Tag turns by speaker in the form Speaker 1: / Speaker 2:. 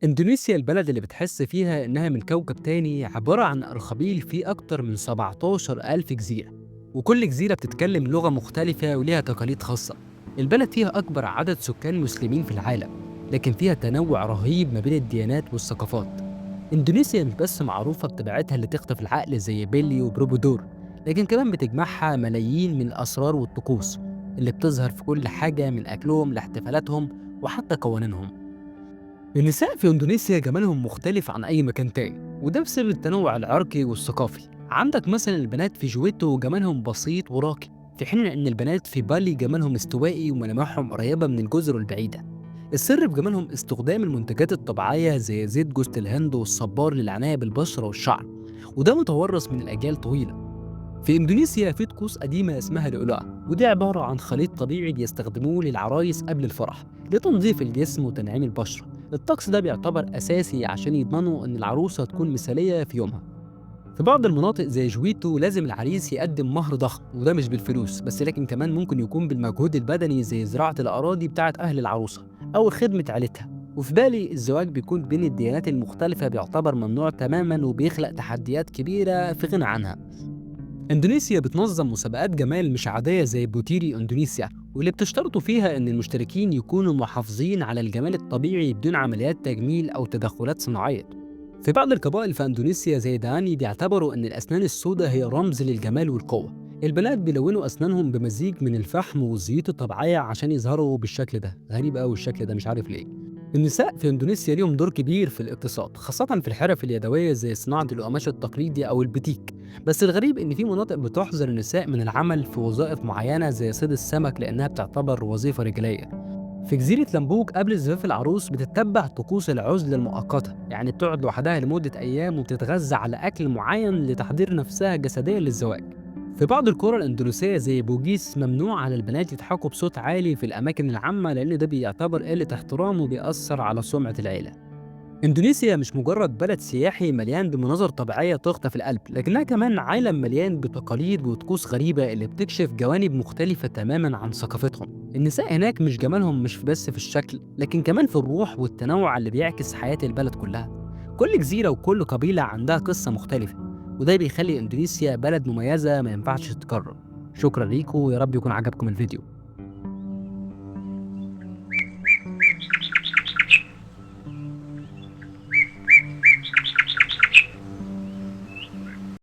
Speaker 1: إندونيسيا البلد اللي بتحس فيها إنها من كوكب تاني عبارة عن أرخبيل فيه أكتر من 17 ألف جزيرة، وكل جزيرة بتتكلم لغة مختلفة وليها تقاليد خاصة. البلد فيها أكبر عدد سكان مسلمين في العالم، لكن فيها تنوع رهيب ما بين الديانات والثقافات. إندونيسيا مش بس معروفة بطبيعتها اللي تخطف العقل زي بيلي وبروبودور، لكن كمان بتجمعها ملايين من الأسرار والطقوس اللي بتظهر في كل حاجة من أكلهم لاحتفالاتهم وحتى قوانينهم. النساء في إندونيسيا جمالهم مختلف عن أي مكان تاني، وده بسبب التنوع العرقي والثقافي. عندك مثلا البنات في جويتو جمالهم بسيط وراقي، في حين إن البنات في بالي جمالهم استوائي وملامحهم قريبة من الجزر البعيدة. السر في جمالهم استخدام المنتجات الطبيعية زي زيت جوز الهند والصبار للعناية بالبشرة والشعر، وده متورث من الأجيال طويلة. في إندونيسيا في طقوس قديمة اسمها القلاع، ودي عبارة عن خليط طبيعي بيستخدموه للعرايس قبل الفرح لتنظيف الجسم وتنعيم البشرة. الطقس ده بيعتبر أساسي عشان يضمنوا إن العروسة تكون مثالية في يومها. في بعض المناطق زي جويتو لازم العريس يقدم مهر ضخم، وده مش بالفلوس بس لكن كمان ممكن يكون بالمجهود البدني زي زراعة الأراضي بتاعة أهل العروسة أو خدمة عيلتها. وفي بالي الزواج بيكون بين الديانات المختلفة بيعتبر ممنوع تماما وبيخلق تحديات كبيرة في غنى عنها. اندونيسيا بتنظم مسابقات جمال مش عادية زي بوتيري اندونيسيا، واللي بتشترطوا فيها ان المشتركين يكونوا محافظين على الجمال الطبيعي بدون عمليات تجميل او تدخلات صناعية. في بعض القبائل في اندونيسيا زي داني بيعتبروا ان الاسنان السوداء هي رمز للجمال والقوة. البنات بيلونوا اسنانهم بمزيج من الفحم والزيوت الطبيعية عشان يظهروا بالشكل ده. غريب قوي الشكل ده، مش عارف ليه. النساء في اندونيسيا ليهم دور كبير في الاقتصاد، خاصة في الحرف اليدوية زي صناعة القماش التقليدي أو البتيك. بس الغريب إن في مناطق بتحظر النساء من العمل في وظائف معينة زي صيد السمك لأنها بتعتبر وظيفة رجالية. في جزيرة لامبوك قبل زفاف العروس بتتبع طقوس العزلة المؤقتة، يعني بتقعد لوحدها لمدة أيام وبتتغذى على أكل معين لتحضير نفسها جسديا للزواج. في بعض القرى الأندونيسية زي بوجيس ممنوع على البنات يضحكوا بصوت عالي في الأماكن العامة لأن ده بيعتبر قلة احترام وبيأثر على سمعة العيلة. إندونيسيا مش مجرد بلد سياحي مليان بمناظر طبيعية تخطف القلب، لكنها كمان عالم مليان بتقاليد وطقوس غريبة اللي بتكشف جوانب مختلفة تماما عن ثقافتهم. النساء هناك مش جمالهم مش بس في الشكل، لكن كمان في الروح والتنوع اللي بيعكس حياة البلد كلها. كل جزيرة وكل قبيلة عندها قصة مختلفة، وده بيخلي إندونيسيا بلد مميزة ما ينفعش تتكرر. شكرا ليكم ويا رب يكون عجبكم الفيديو.